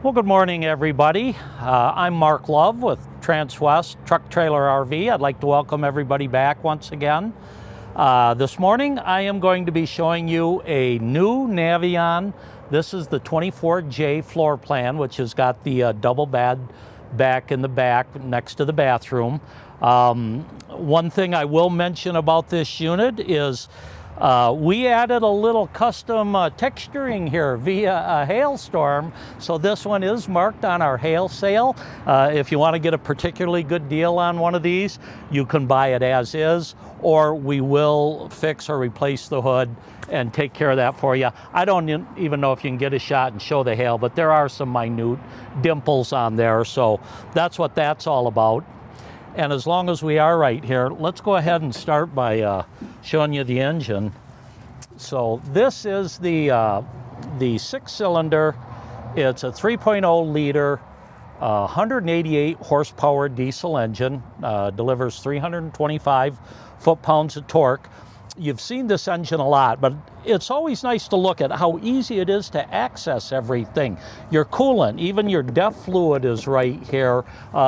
Well, good morning, everybody. I'm Mark Love with Transwest Truck Trailer RV. I'd like to welcome everybody back once again. This morning, I am going to be showing you a new Navion. This is the 24J floor plan, which has got the double bed back in the back next to the bathroom. One thing I will mention about this unit is we added a little custom texturing here via a hailstorm. So this one is marked on our hail sale. If you want to get a particularly good deal on one of these, you can buy it as is, or we will fix or replace the hood and take care of that for you. I don't even know if you can get a shot and show the hail, but there are some minute dimples on there. So that's what that's all about. And as long as we are right here, let's go ahead and start by showing you the engine. So this is the 6-cylinder. It's a 3.0 liter, 188 horsepower diesel engine, delivers 325 foot-pounds of torque. You've seen this engine a lot, but it's always nice to look at how easy it is to access everything. Your coolant, even your DEF fluid is right here.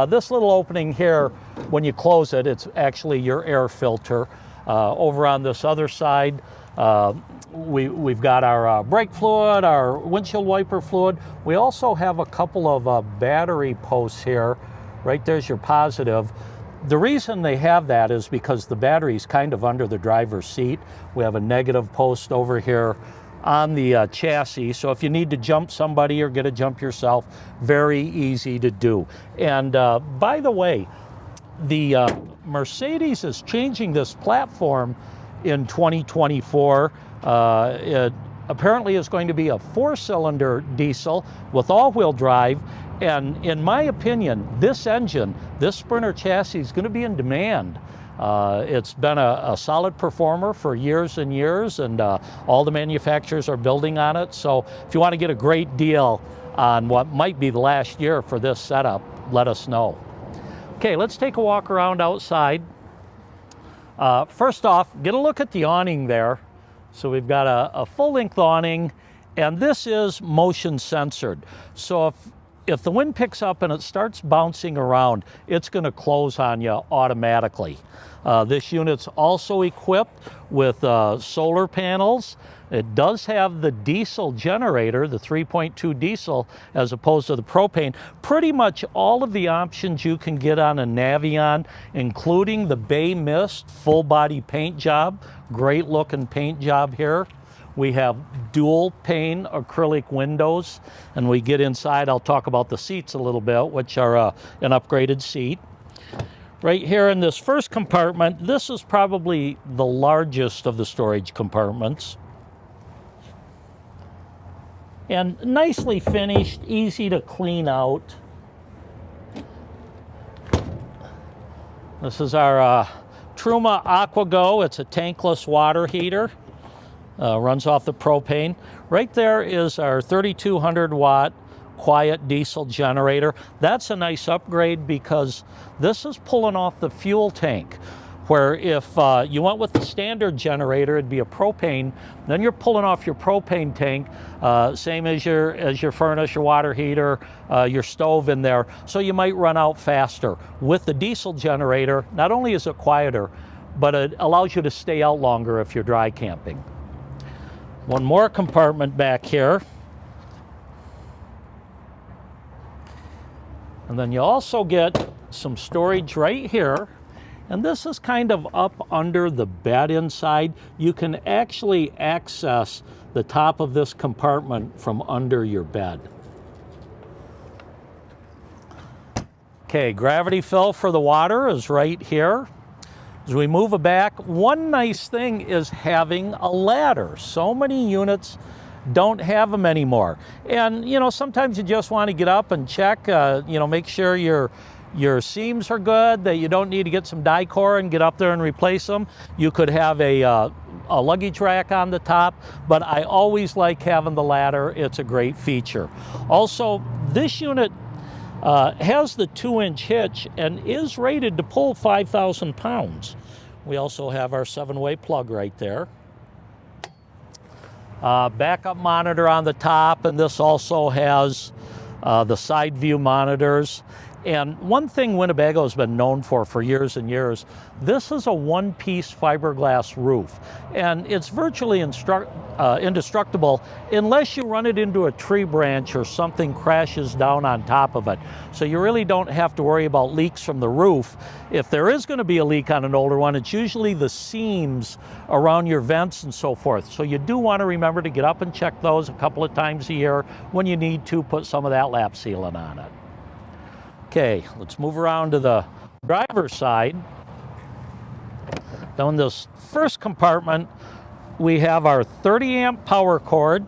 This little opening here, when you close it, it's actually your air filter. Over on this other side, we've got our brake fluid, our windshield wiper fluid. We also have a couple of battery posts here. Right there's your positive. The reason they have that is because the battery's kind of under the driver's seat. We have a negative post over here on the chassis, so if you need to jump somebody or get a jump yourself, very easy to do. And by the way, the Mercedes is changing this platform in 2024. It apparently is going to be a 4-cylinder diesel with all-wheel drive. And in my opinion, this engine, this Sprinter chassis is going to be in demand. It's been a solid performer for years and years, and all the manufacturers are building on it. So if you want to get a great deal on what might be the last year for this setup, let us know. Okay, let's take a walk around outside. First off, get a look at the awning there. So we've got a full-length awning, and this is motion censored. So if the wind picks up and it starts bouncing around, it's going to close on you automatically. This unit's also equipped with solar panels. It does have the diesel generator, the 3.2 diesel, as opposed to the propane. Pretty much all of the options you can get on a Navion, including the Bay Mist full body paint job. Great looking paint job here. We have dual pane acrylic windows, and we get inside, I'll talk about the seats a little bit, which are an upgraded seat. Right here in this first compartment, this is probably the largest of the storage compartments. And nicely finished, easy to clean out. This is our Truma AquaGo. It's a tankless water heater. Runs off the propane. Right there is our 3,200 watt quiet diesel generator. That's a nice upgrade because this is pulling off the fuel tank, where if you went with the standard generator, it'd be a propane, then you're pulling off your propane tank, same as your furnace, your water heater, your stove in there, so you might run out faster. With the diesel generator, not only is it quieter, but it allows you to stay out longer if you're dry camping. One more compartment back here. And then you also get some storage right here. And this is kind of up under the bed inside. You can actually access the top of this compartment from under your bed. Okay, gravity fill for the water is right here. As we move it back, one nice thing is having a ladder. So many units don't have them anymore. And, you know, sometimes you just want to get up and check, make sure your seams are good, that you don't need to get some die-core and get up there and replace them. You could have a luggage rack on the top, but I always like having the ladder. It's a great feature. Also, this unit has the 2-inch hitch and is rated to pull 5,000 pounds. We also have our 7-way plug right there. Backup monitor on the top, and this also has the side view monitors. And one thing Winnebago has been known for years and years, this is a one-piece fiberglass roof. And it's virtually indestructible unless you run it into a tree branch or something crashes down on top of it. So you really don't have to worry about leaks from the roof. If there is going to be a leak on an older one, it's usually the seams around your vents and so forth. So you do want to remember to get up and check those a couple of times a year when you need to put some of that lap sealant on it. Okay, let's move around to the driver's side. Down this first compartment, we have our 30 amp power cord,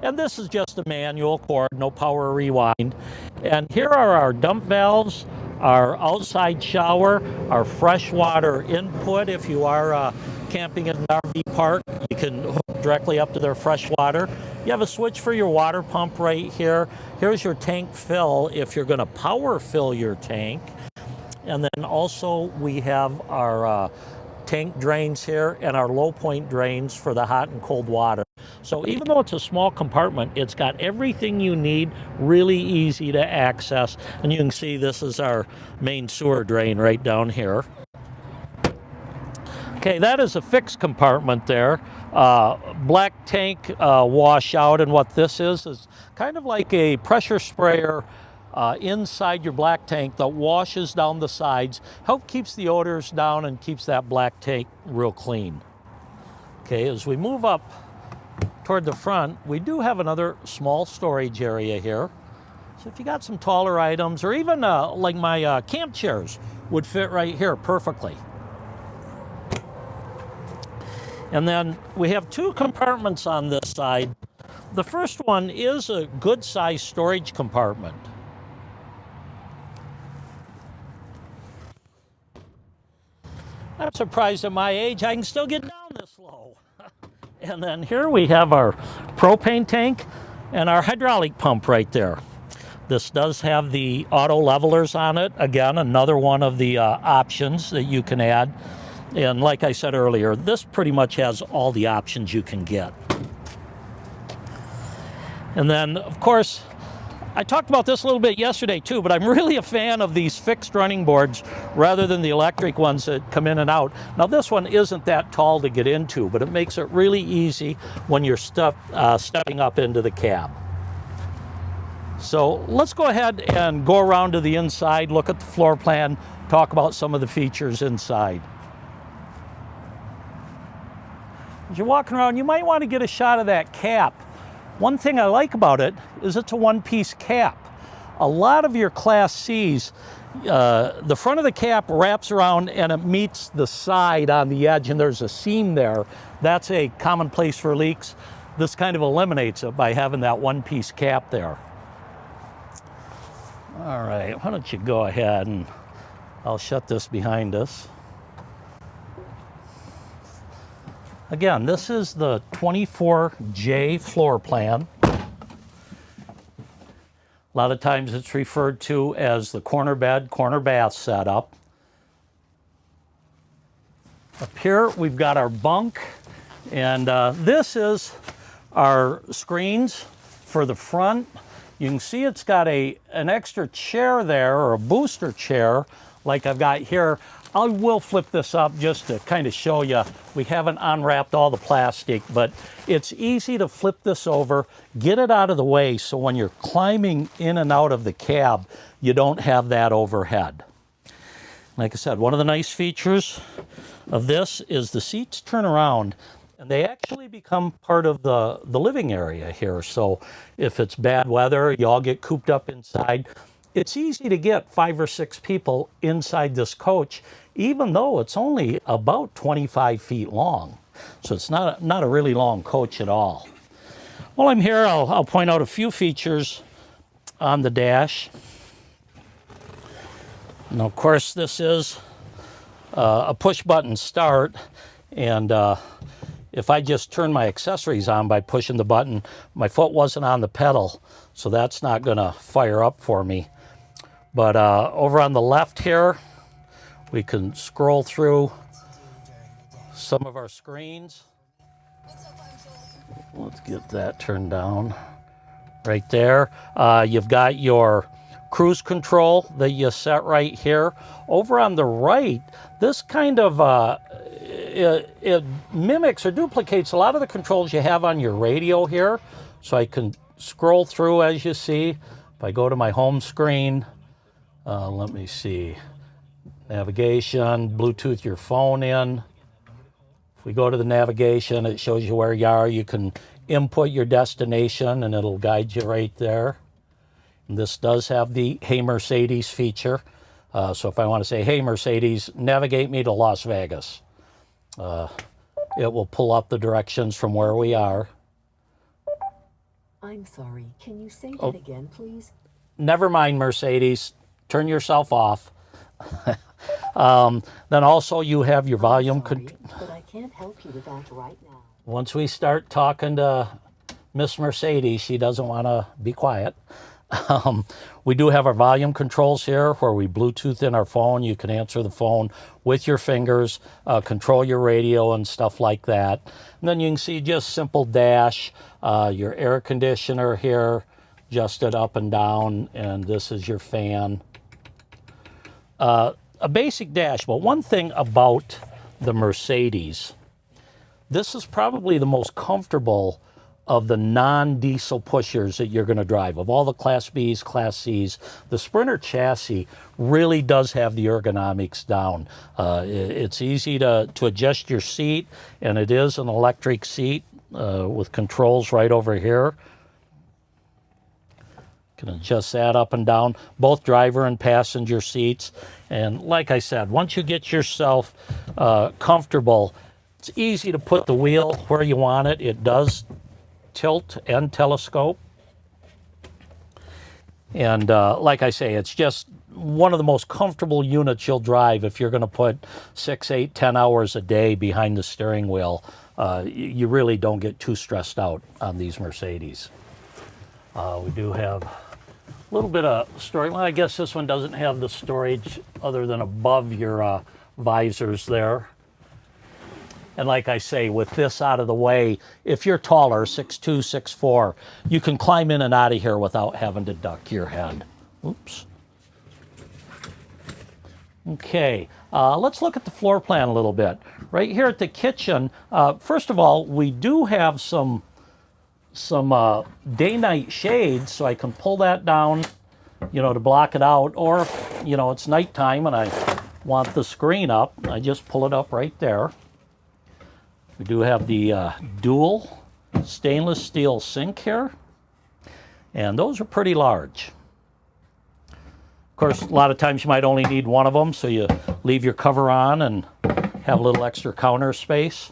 and this is just a manual cord, no power rewind. And here are our dump valves, our outside shower, our freshwater input. If you are camping in an RV park, you can hook directly up to their fresh water. You have a switch for your water pump right here. Here's your tank fill if you're going to power fill your tank. And then also we have our tank drains here and our low point drains for the hot and cold water. So even though it's a small compartment, it's got everything you need, really easy to access. And you can see this is our main sewer drain right down here. Okay, that is a fixed compartment there. Black tank washout, and what this is kind of like a pressure sprayer inside your black tank that washes down the sides, keeps the odors down and keeps that black tank real clean. Okay, as we move up toward the front, we do have another small storage area here. So if you got some taller items, or even like my camp chairs would fit right here perfectly. And then we have two compartments on this side. The first one is a good sized storage compartment. I'm surprised at my age I can still get down this low. And then here we have our propane tank and our hydraulic pump right there. This does have the auto levelers on it. Again, another one of the options that you can add. And like I said earlier, this pretty much has all the options you can get. And then, of course, I talked about this a little bit yesterday too, but I'm really a fan of these fixed running boards rather than the electric ones that come in and out. Now this one isn't that tall to get into, but it makes it really easy when you're stepping up into the cab. So let's go ahead and go around to the inside, look at the floor plan, talk about some of the features inside. As you're walking around, you might want to get a shot of that cap. One thing I like about it is it's a one-piece cap. A lot of your Class Cs, the front of the cap wraps around and it meets the side on the edge and there's a seam there. That's a common place for leaks. This kind of eliminates it by having that one-piece cap there. All right, why don't you go ahead and I'll shut this behind us. Again, this is the 24J floor plan. A lot of times it's referred to as the corner bed, corner bath setup. Up here we've got our bunk, and this is our screens for the front. You can see it's got an extra chair there, or a booster chair like I've got here. I will flip this up just to kind of show you. We haven't unwrapped all the plastic, but it's easy to flip this over, get it out of the way so when you're climbing in and out of the cab, you don't have that overhead. Like I said, one of the nice features of this is the seats turn around and they actually become part of the living area here. So if it's bad weather, you all get cooped up inside. It's easy to get 5 or 6 people inside this coach, even though it's only about 25 feet long. So it's not a really long coach at all. While I'm here, I'll point out a few features on the dash. And of course, this is a push-button start. And if I just turn my accessories on by pushing the button, my foot wasn't on the pedal, so that's not going to fire up for me. But over on the left here, we can scroll through some of our screens. Let's get that turned down. right there. You've got your cruise control that you set right here. Over on the right, this kind of it mimics or duplicates a lot of the controls you have on your radio here. So I can scroll through, as you see. If I go to my home screen, let me see, navigation, Bluetooth your phone in. If we go to the navigation, it shows you where you are. You can input your destination and it'll guide you right there. And this does have the Hey Mercedes feature. So if I want to say, hey Mercedes, navigate me to Las Vegas, it will pull up the directions from where we are. I'm sorry, can you say that again, please? Never mind, Mercedes. Turn yourself off. Then also you have your volume control. But I can't help you with that right now. Once we start talking to Miss Mercedes, she doesn't want to be quiet. We do have our volume controls here where we Bluetooth in our phone. You can answer the phone with your fingers, control your radio and stuff like that. And then you can see just simple dash, your air conditioner here, adjusted up and down, and this is your fan. A basic dash, but one thing about the Mercedes, this is probably the most comfortable of the non-diesel pushers that you're going to drive. Of all the Class Bs, Class Cs, the Sprinter chassis really does have the ergonomics down. It's easy to adjust your seat, and it is an electric seat with controls right over here. Can adjust that up and down, both driver and passenger seats. And like I said, once you get yourself comfortable, it's easy to put the wheel where you want it. It does tilt and telescope. And like I say, it's just one of the most comfortable units you'll drive if you're going to put 6, 8, 10 hours a day behind the steering wheel. You really don't get too stressed out on these Mercedes. We do have a little bit of storage. Well, I guess this one doesn't have the storage other than above your visors there. And like I say, with this out of the way, if you're taller, 6'2", 6'4", you can climb in and out of here without having to duck your head. Oops. Okay, let's look at the floor plan a little bit. Right here at the kitchen, first of all, we do have some day-night shades, so I can pull that down, you know, to block it out. Or if, you know, it's nighttime and I want the screen up, I just pull it up right there. We do have the dual stainless steel sink here, and those are pretty large. Of course, a lot of times you might only need one of them, so you leave your cover on and have a little extra counter space.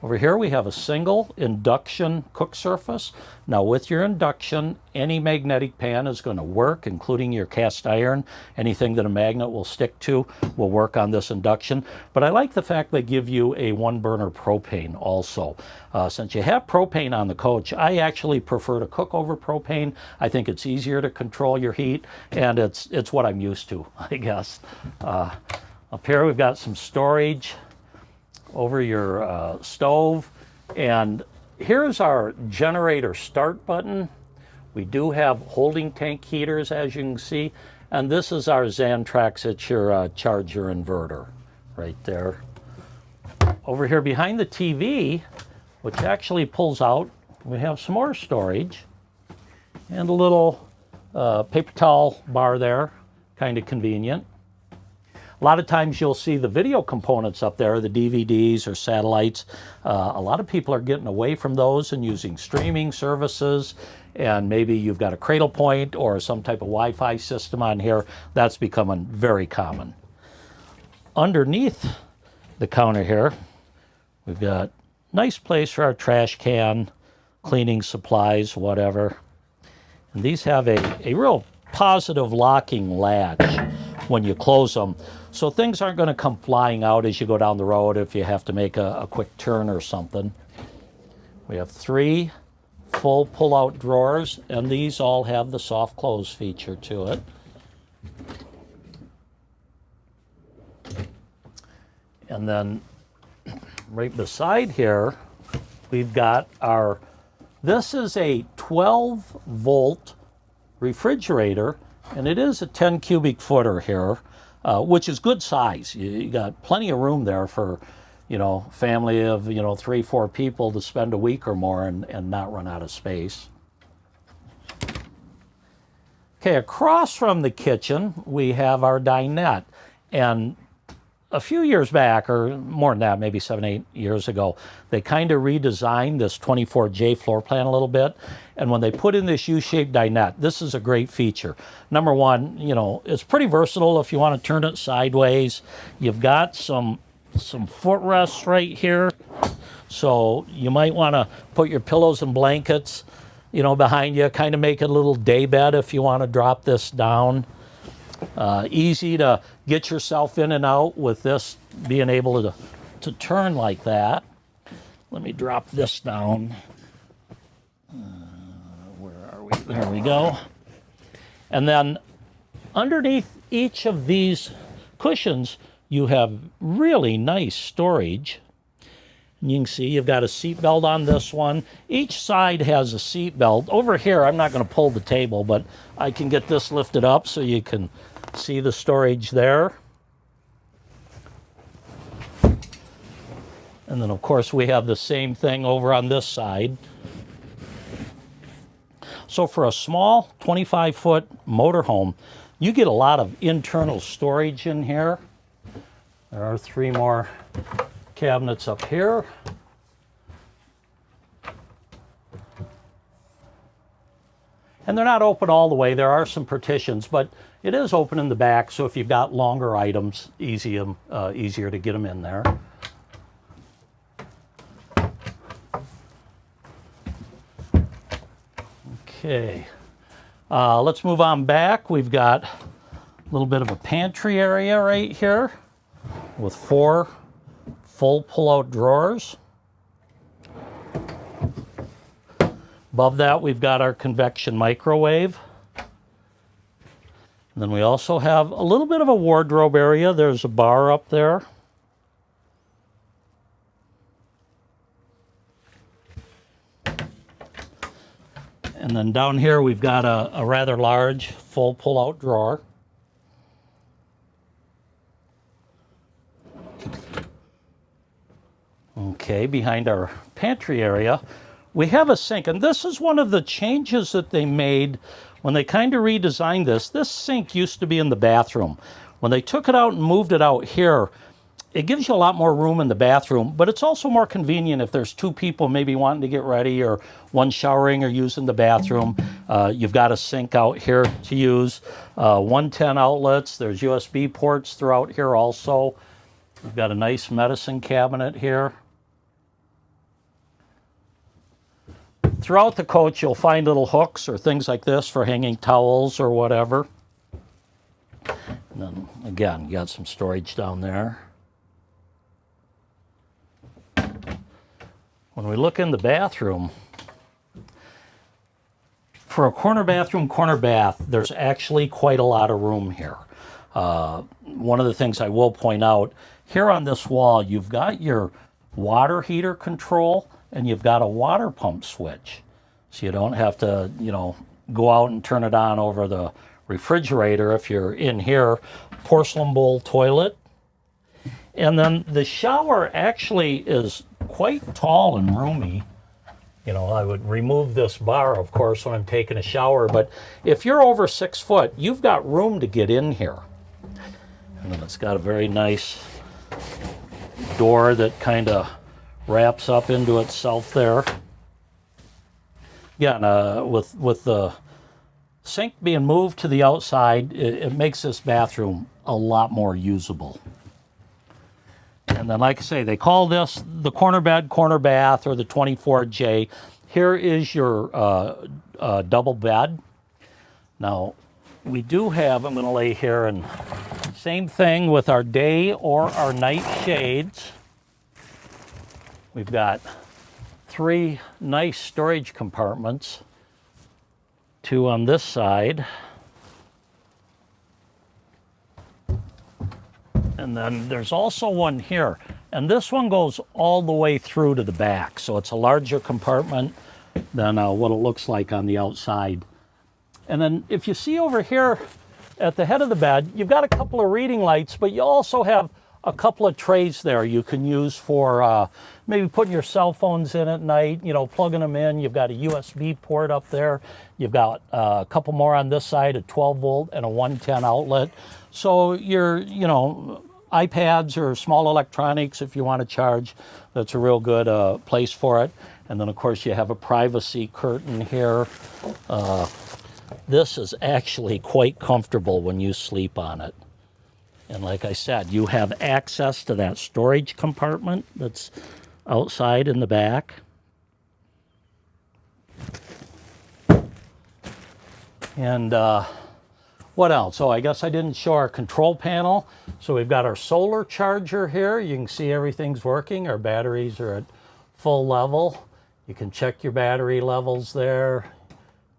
Over here we have a single induction cook surface. Now with your induction, any magnetic pan is going to work, including your cast iron. Anything that a magnet will stick to will work on this induction. But I like the fact they give you a 1-burner propane also. Since you have propane on the coach, I actually prefer to cook over propane. I think it's easier to control your heat, and it's what I'm used to, I guess. Up here we've got some storage over your stove, and here's our generator start button. We do have holding tank heaters, as you can see, and this is our Xantrax. It's your charger inverter right there. Over here behind the TV, which actually pulls out, we have some more storage and a little paper towel bar there, kind of convenient. A lot of times you'll see the video components up there, the DVDs or satellites. A lot of people are getting away from those and using streaming services, and maybe you've got a Cradle Point or some type of Wi-Fi system on here. That's becoming very common. Underneath the counter here, we've got a nice place for our trash can, cleaning supplies, whatever. And these have a real positive locking latch when you close them, so things aren't going to come flying out as you go down the road if you have to make a quick turn or something. We have 3 full pull-out drawers, and these all have the soft close feature to it. And then right beside here, we've got our, this is a 12-volt refrigerator, and it is a 10 cubic footer here, which is good size. You got plenty of room there for, family of, 3-4 people to spend a week or more and not run out of space. Okay, across from the kitchen, we have our dinette. And a few years back, or more than that, maybe 7-8 years ago, they kind of redesigned this 24J floor plan a little bit. And when they put in this U-shaped dinette, this is a great feature. Number one, it's pretty versatile if you want to turn it sideways. You've got some footrests right here. So you might want to put your pillows and blankets, behind you, kind of make it a little day bed if you want to drop this down. Easy to get yourself in and out with this being able to turn like that. Let me drop this down. Where are we? There we go. And then underneath each of these cushions, you have really nice storage. And you can see you've got a seat belt on this one. Each side has a seat belt. Over here, I'm not going to pull the table, but I can get this lifted up so you can see the storage there. And then, of course, we have the same thing over on this side. So for a small 25-foot motorhome, you get a lot of internal storage in here. There are 3 more cabinets up here. And they're not open all the way. There are some partitions, but it is open in the back, so if you've got longer items, easier to get them in there. Okay, let's move on back. We've got a little bit of a pantry area right here with 4 full pull-out drawers. Above that, we've got our convection microwave. And then we also have a little bit of a wardrobe area. There's a bar up there. And then down here, we've got a rather large full pull-out drawer. Okay, behind our pantry area, we have a sink. And this is one of the changes that they made when they kind of redesigned this. This sink used to be in the bathroom. When they took it out and moved it out here, it gives you a lot more room in the bathroom, but it's also more convenient if there's 2 people maybe wanting to get ready or one showering or using the bathroom. You've got a sink out here to use. 110 outlets. There's USB ports throughout here also. We've got a nice medicine cabinet here. Throughout the coach, you'll find little hooks or things like this for hanging towels or whatever. And then, again, you got some storage down there. When we look in the bathroom, for a corner bathroom, corner bath, there's actually quite a lot of room here. One of the things I will point out, here on this wall, you've got your water heater control and you've got a water pump switch. So you don't have to, go out and turn it on over the refrigerator if you're in here. Porcelain bowl toilet. And then the shower actually is quite tall and roomy. I would remove this bar, of course, when I'm taking a shower, but if you're over 6 foot, you've got room to get in here. And then it's got a very nice door that kind of wraps up into itself there. Again, with the sink being moved to the outside, it makes this bathroom a lot more usable. And then, like I say, they call this the corner bed, corner bath, or the 24J. Here is your double bed. Now, we do have, I'm going to lay here, and same thing with our day or our night shades. We've got 3 nice storage compartments, 2 on this side. And then there's also one here. And this one goes all the way through to the back. So it's a larger compartment. than what it looks like on the outside. And then if you see over here at the head of the bed, you've got a couple of reading lights, but you also have a couple of trays there you can use for maybe putting your cell phones in at night, you know, plugging them in. You've got a USB port up there. You've got a couple more on this side, a 12 volt and a 110 outlet. So your, you know, iPads or small electronics, if you want to charge, that's a real good place for it. And then of course you have a privacy curtain here. This is actually quite comfortable when you sleep on it. And like I said, you have access to that storage compartment that's outside in the back. And what else? Oh, I guess I didn't show our control panel. So we've got our solar charger here. You can see everything's working. Our batteries are at full level. You can check your battery levels there,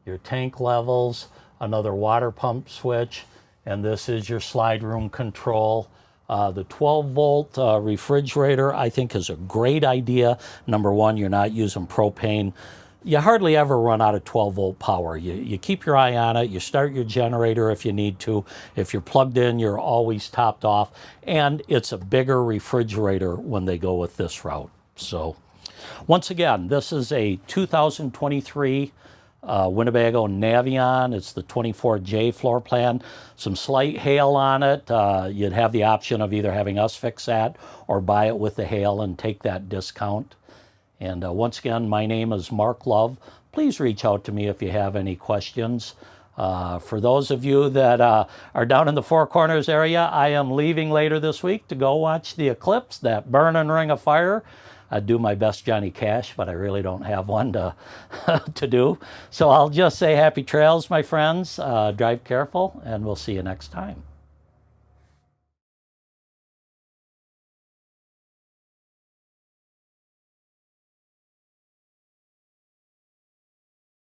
your tank levels, another water pump switch. And this is your slide room control. The 12 volt refrigerator, I think, is a great idea. Number one, you're not using propane. You hardly ever run out of 12 volt power. You keep your eye on it. You start your generator if you need to. If you're plugged in, you're always topped off. And it's a bigger refrigerator when they go with this route. So once again, this is a 2023 Winnebago Navion. It's the 24J floor plan. Some slight hail on it. You'd have the option of either having us fix that or buy it with the hail and take that discount. And once again, my name is Mark Love. Please reach out to me if you have any questions. For those of you that are down in the Four Corners area, I am leaving later this week to go watch the eclipse, that burning ring of fire. I'd do my best Johnny Cash, but I really don't have one to, to do. So I'll just say happy trails, my friends. Drive careful, and we'll see you next time.